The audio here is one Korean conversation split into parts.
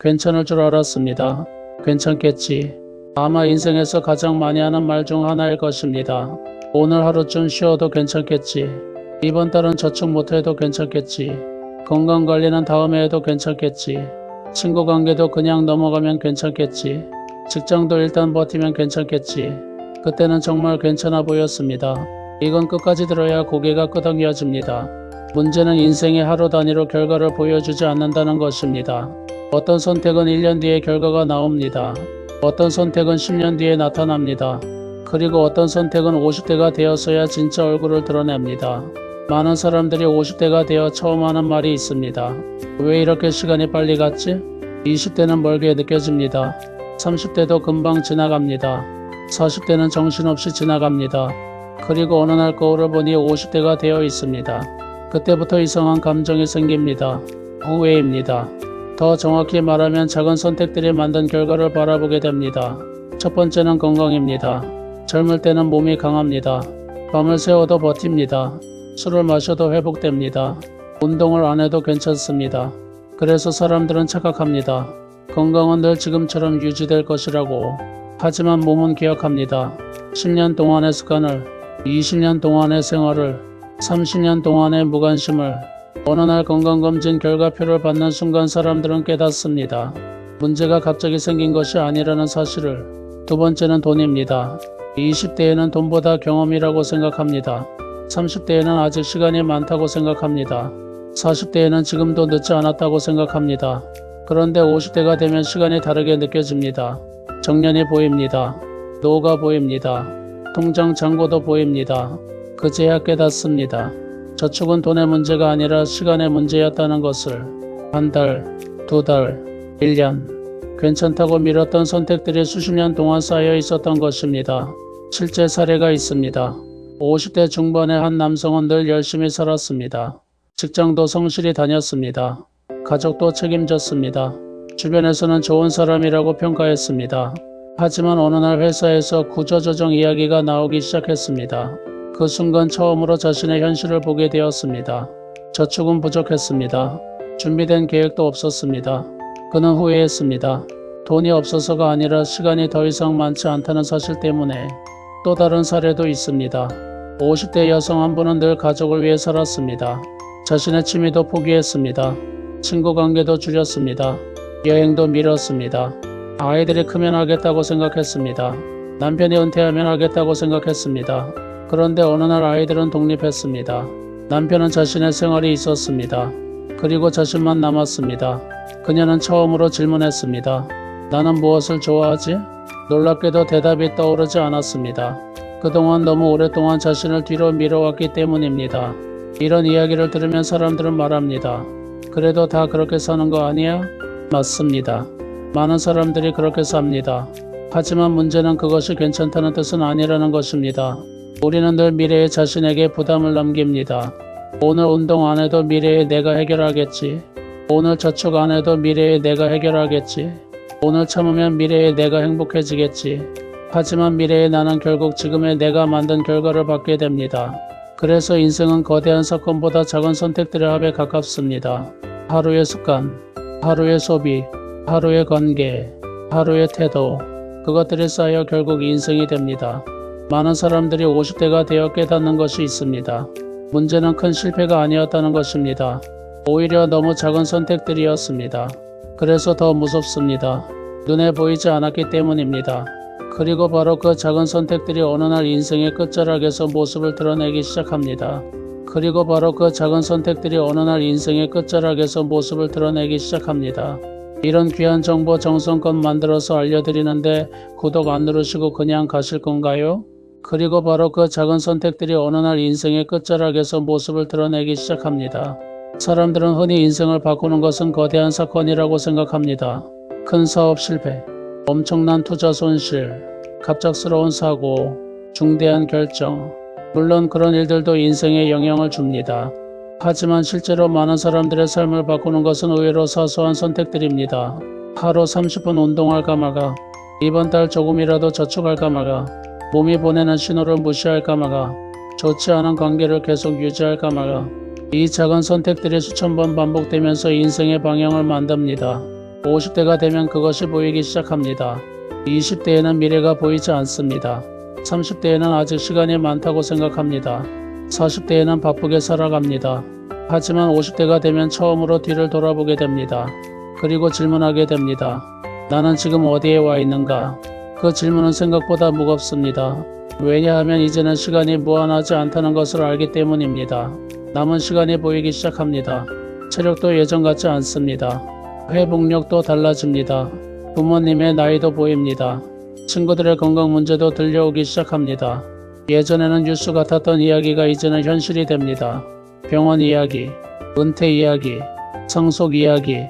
괜찮을 줄 알았습니다. 괜찮겠지. 아마 인생에서 가장 많이 하는 말 중 하나일 것입니다. 오늘 하루쯤 쉬어도 괜찮겠지. 이번 달은 저축 못해도 괜찮겠지. 건강관리는 다음에 해도 괜찮겠지. 친구관계도 그냥 넘어가면 괜찮겠지. 직장도 일단 버티면 괜찮겠지. 그때는 정말 괜찮아 보였습니다. 이건 끝까지 들어야 고개가 끄덕여집니다. 문제는 인생의 하루 단위로 결과를 보여주지 않는다는 것입니다. 어떤 선택은 1년 뒤에 결과가 나옵니다. 어떤 선택은 10년 뒤에 나타납니다. 그리고 어떤 선택은 50대가 되어서야 진짜 얼굴을 드러냅니다. 많은 사람들이 50대가 되어 처음 하는 말이 있습니다. 왜 이렇게 시간이 빨리 갔지? 20대는 멀게 느껴집니다. 30대도 금방 지나갑니다. 40대는 정신없이 지나갑니다. 그리고 어느 날 거울을 보니 50대가 되어 있습니다. 그때부터 이상한 감정이 생깁니다. 후회입니다. 더 정확히 말하면 작은 선택들이 만든 결과를 바라보게 됩니다. 첫 번째는 건강입니다. 젊을 때는 몸이 강합니다. 밤을 새워도 버팁니다. 술을 마셔도 회복됩니다. 운동을 안 해도 괜찮습니다. 그래서 사람들은 착각합니다. 건강은 늘 지금처럼 유지될 것이라고. 하지만 몸은 기억합니다. 10년 동안의 습관을, 20년 동안의 생활을, 30년 동안의 무관심을. 어느 날 건강검진 결과표를 받는 순간 사람들은 깨닫습니다. 문제가 갑자기 생긴 것이 아니라는 사실을. 두 번째는 돈입니다. 20대에는 돈보다 경험이라고 생각합니다. 30대에는 아직 시간이 많다고 생각합니다. 40대에는 지금도 늦지 않았다고 생각합니다. 그런데 50대가 되면 시간이 다르게 느껴집니다. 정년이 보입니다. 노후가 보입니다. 통장 잔고도 보입니다. 그제야 깨닫습니다. 저축은 돈의 문제가 아니라 시간의 문제였다는 것을. 한 달, 두 달, 1년. 괜찮다고 미뤘던 선택들이 수십 년 동안 쌓여 있었던 것입니다. 실제 사례가 있습니다. 50대 중반의 한 남성은 늘 열심히 살았습니다. 직장도 성실히 다녔습니다. 가족도 책임졌습니다. 주변에서는 좋은 사람이라고 평가했습니다. 하지만 어느 날 회사에서 구조조정 이야기가 나오기 시작했습니다. 그 순간 처음으로 자신의 현실을 보게 되었습니다. 저축은 부족했습니다. 준비된 계획도 없었습니다. 그는 후회했습니다. 돈이 없어서가 아니라 시간이 더 이상 많지 않다는 사실 때문에. 또 다른 사례도 있습니다. 50대 여성 한 분은 늘 가족을 위해 살았습니다. 자신의 취미도 포기했습니다. 친구 관계도 줄였습니다. 여행도 미뤘습니다. 아이들이 크면 하겠다고 생각했습니다. 남편이 은퇴하면 하겠다고 생각했습니다. 그런데 어느 날 아이들은 독립했습니다. 남편은 자신의 생활이 있었습니다. 그리고 자신만 남았습니다. 그녀는 처음으로 질문했습니다. 나는 무엇을 좋아하지? 놀랍게도 대답이 떠오르지 않았습니다. 그동안 너무 오랫동안 자신을 뒤로 밀어왔기 때문입니다. 이런 이야기를 들으면 사람들은 말합니다. 그래도 다 그렇게 사는 거 아니야? 맞습니다. 많은 사람들이 그렇게 삽니다. 하지만 문제는 그것이 괜찮다는 뜻은 아니라는 것입니다. 우리는 늘 미래의 자신에게 부담을 남깁니다. 오늘 운동 안 해도 미래의 내가 해결하겠지. 오늘 저축 안 해도 미래의 내가 해결하겠지. 오늘 참으면 미래의 내가 행복해지겠지. 하지만 미래의 나는 결국 지금의 내가 만든 결과를 받게 됩니다. 그래서 인생은 거대한 사건보다 작은 선택들의 합에 가깝습니다. 하루의 습관, 하루의 소비, 하루의 관계, 하루의 태도. 그것들이 쌓여 결국 인생이 됩니다. 많은 사람들이 50대가 되어 깨닫는 것이 있습니다. 문제는 큰 실패가 아니었다는 것입니다. 오히려 너무 작은 선택들이었습니다. 그래서 더 무섭습니다. 눈에 보이지 않았기 때문입니다. 그리고 바로 그 작은 선택들이 어느 날 인생의 끝자락에서 모습을 드러내기 시작합니다. 그리고 바로 그 작은 선택들이 어느 날 인생의 끝자락에서 모습을 드러내기 시작합니다. 이런 귀한 정보 정성껏 만들어서 알려드리는데 구독 안 누르시고 그냥 가실 건가요? 그리고 바로 그 작은 선택들이 어느 날 인생의 끝자락에서 모습을 드러내기 시작합니다. 사람들은 흔히 인생을 바꾸는 것은 거대한 사건이라고 생각합니다. 큰 사업 실패, 엄청난 투자 손실, 갑작스러운 사고, 중대한 결정. 물론 그런 일들도 인생에 영향을 줍니다. 하지만 실제로 많은 사람들의 삶을 바꾸는 것은 의외로 사소한 선택들입니다. 하루 30분 운동할까 말까, 이번 달 조금이라도 저축할까 말까, 몸이 보내는 신호를 무시할까 말까, 좋지 않은 관계를 계속 유지할까 말까. 이 작은 선택들이 수천 번 반복되면서 인생의 방향을 만듭니다. 50대가 되면 그것이 보이기 시작합니다. 20대에는 미래가 보이지 않습니다. 30대에는 아직 시간이 많다고 생각합니다. 40대에는 바쁘게 살아갑니다. 하지만 50대가 되면 처음으로 뒤를 돌아보게 됩니다. 그리고 질문하게 됩니다. 나는 지금 어디에 와 있는가? 그 질문은 생각보다 무겁습니다. 왜냐하면 이제는 시간이 무한하지 않다는 것을 알기 때문입니다. 남은 시간이 보이기 시작합니다. 체력도 예전 같지 않습니다. 회복력도 달라집니다. 부모님의 나이도 보입니다. 친구들의 건강 문제도 들려오기 시작합니다. 예전에는 뉴스 같았던 이야기가 이제는 현실이 됩니다. 병원 이야기, 은퇴 이야기, 상속 이야기,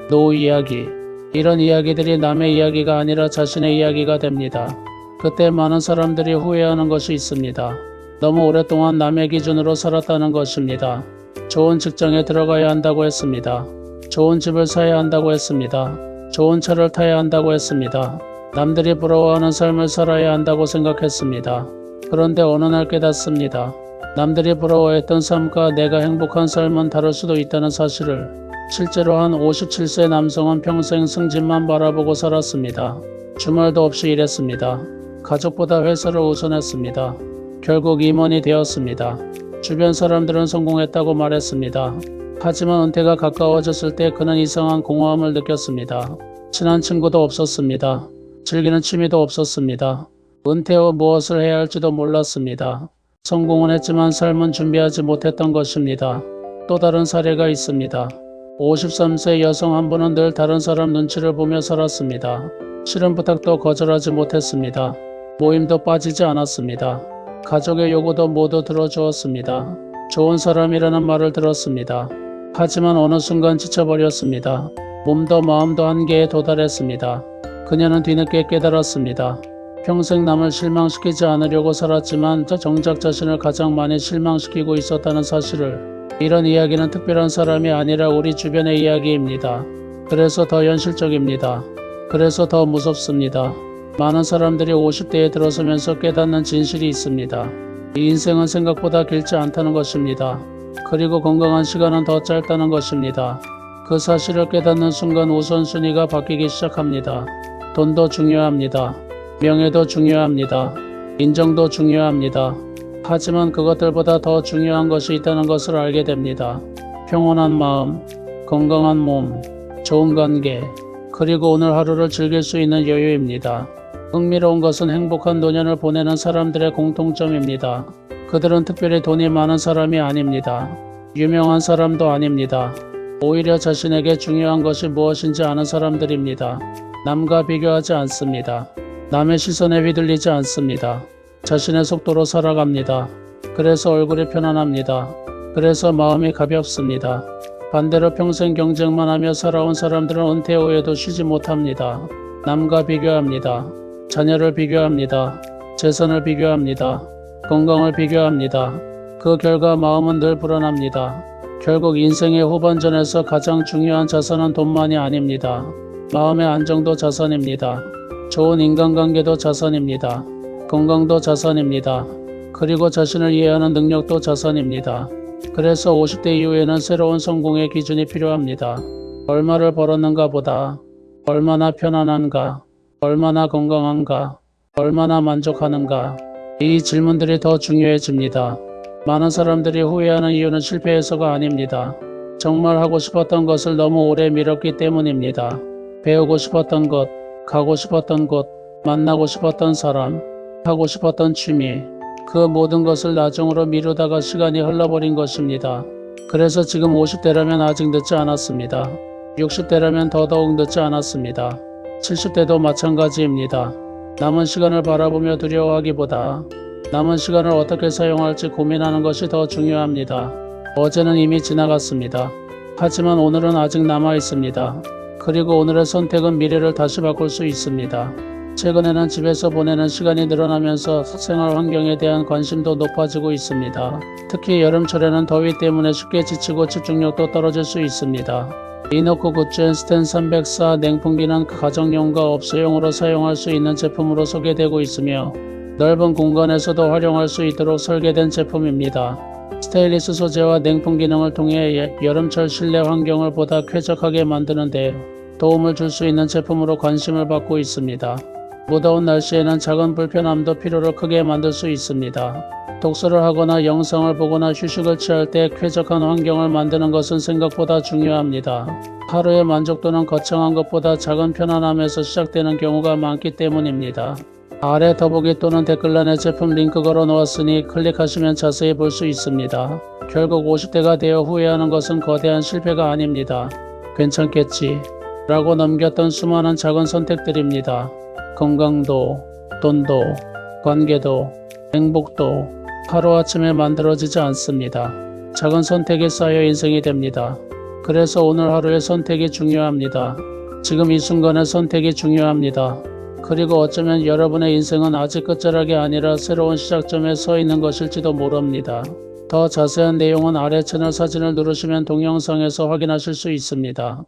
노후 이야기, 이런 이야기들이 남의 이야기가 아니라 자신의 이야기가 됩니다. 그때 많은 사람들이 후회하는 것이 있습니다. 너무 오랫동안 남의 기준으로 살았다는 것입니다. 좋은 직장에 들어가야 한다고 했습니다. 좋은 집을 사야 한다고 했습니다. 좋은 차를 타야 한다고 했습니다. 남들이 부러워하는 삶을 살아야 한다고 생각했습니다. 그런데 어느 날 깨닫습니다. 남들이 부러워했던 삶과 내가 행복한 삶은 다를 수도 있다는 사실을. 실제로 한 57세 남성은 평생 승진만 바라보고 살았습니다. 주말도 없이 일했습니다. 가족보다 회사를 우선했습니다. 결국 임원이 되었습니다. 주변 사람들은 성공했다고 말했습니다. 하지만 은퇴가 가까워졌을 때 그는 이상한 공허함을 느꼈습니다. 친한 친구도 없었습니다. 즐기는 취미도 없었습니다. 은퇴 후 무엇을 해야 할지도 몰랐습니다. 성공은 했지만 삶은 준비하지 못했던 것입니다. 또 다른 사례가 있습니다. 53세 여성 한 분은 늘 다른 사람 눈치를 보며 살았습니다. 싫은 부탁도 거절하지 못했습니다. 모임도 빠지지 않았습니다. 가족의 요구도 모두 들어주었습니다. 좋은 사람이라는 말을 들었습니다. 하지만 어느 순간 지쳐버렸습니다. 몸도 마음도 한계에 도달했습니다. 그녀는 뒤늦게 깨달았습니다. 평생 남을 실망시키지 않으려고 살았지만 정작 자신을 가장 많이 실망시키고 있었다는 사실을. 이런 이야기는 특별한 사람이 아니라 우리 주변의 이야기입니다. 그래서 더 현실적입니다. 그래서 더 무섭습니다. 많은 사람들이 50대에 들어서면서 깨닫는 진실이 있습니다. 이 인생은 생각보다 길지 않다는 것입니다. 그리고 건강한 시간은 더 짧다는 것입니다. 그 사실을 깨닫는 순간 우선순위가 바뀌기 시작합니다. 돈도 중요합니다. 명예도 중요합니다. 인정도 중요합니다. 하지만 그것들보다 더 중요한 것이 있다는 것을 알게 됩니다. 평온한 마음, 건강한 몸, 좋은 관계, 그리고 오늘 하루를 즐길 수 있는 여유입니다. 흥미로운 것은 행복한 노년을 보내는 사람들의 공통점입니다. 그들은 특별히 돈이 많은 사람이 아닙니다. 유명한 사람도 아닙니다. 오히려 자신에게 중요한 것이 무엇인지 아는 사람들입니다. 남과 비교하지 않습니다. 남의 시선에 휘둘리지 않습니다. 자신의 속도로 살아갑니다. 그래서 얼굴이 편안합니다. 그래서 마음이 가볍습니다. 반대로 평생 경쟁만 하며 살아온 사람들은 은퇴 후에도 쉬지 못합니다. 남과 비교합니다. 자녀를 비교합니다. 재산을 비교합니다. 건강을 비교합니다. 그 결과 마음은 늘 불안합니다. 결국 인생의 후반전에서 가장 중요한 자산은 돈만이 아닙니다. 마음의 안정도 자산입니다. 좋은 인간관계도 자산입니다. 건강도 자산입니다. 그리고 자신을 이해하는 능력도 자산입니다. 그래서 50대 이후에는 새로운 성공의 기준이 필요합니다. 얼마를 벌었는가 보다 얼마나 편안한가, 얼마나 건강한가, 얼마나 만족하는가, 이 질문들이 더 중요해집니다. 많은 사람들이 후회하는 이유는 실패해서가 아닙니다. 정말 하고 싶었던 것을 너무 오래 미뤘기 때문입니다. 배우고 싶었던 것, 가고 싶었던 곳, 만나고 싶었던 사람, 하고 싶었던 취미, 그 모든 것을 나중으로 미루다가 시간이 흘러버린 것입니다. 그래서 지금 50대라면 아직 늦지 않았습니다. 60대라면 더더욱 늦지 않았습니다. 70대도 마찬가지입니다. 남은 시간을 바라보며 두려워하기보다 남은 시간을 어떻게 사용할지 고민하는 것이 더 중요합니다. 어제는 이미 지나갔습니다. 하지만 오늘은 아직 남아 있습니다. 그리고 오늘의 선택은 미래를 다시 바꿀 수 있습니다. 최근에는 집에서 보내는 시간이 늘어나면서 생활 환경에 대한 관심도 높아지고 있습니다. 특히 여름철에는 더위 때문에 쉽게 지치고 집중력도 떨어질 수 있습니다. 이너크 굿즈앤 스탠 304 냉풍기는 가정용과 업소용으로 사용할 수 있는 제품으로 소개되고 있으며 넓은 공간에서도 활용할 수 있도록 설계된 제품입니다. 스테인리스 소재와 냉풍 기능을 통해 여름철 실내 환경을 보다 쾌적하게 만드는데 도움을 줄 수 있는 제품으로 관심을 받고 있습니다. 무더운 날씨에는 작은 불편함도 피로를 크게 만들 수 있습니다. 독서를 하거나 영상을 보거나 휴식을 취할 때 쾌적한 환경을 만드는 것은 생각보다 중요합니다. 하루의 만족도는 거창한 것보다 작은 편안함에서 시작되는 경우가 많기 때문입니다. 아래 더보기 또는 댓글란에 제품 링크 걸어 놓았으니 클릭하시면 자세히 볼 수 있습니다. 결국 50대가 되어 후회하는 것은 거대한 실패가 아닙니다. 괜찮겠지 라고 넘겼던 수많은 작은 선택들입니다. 건강도, 돈도, 관계도, 행복도 하루아침에 만들어지지 않습니다. 작은 선택이 쌓여 인생이 됩니다. 그래서 오늘 하루의 선택이 중요합니다. 지금 이 순간의 선택이 중요합니다. 그리고 어쩌면 여러분의 인생은 아직 끝자락이 아니라 새로운 시작점에 서 있는 것일지도 모릅니다. 더 자세한 내용은 아래 채널 사진을 누르시면 동영상에서 확인하실 수 있습니다.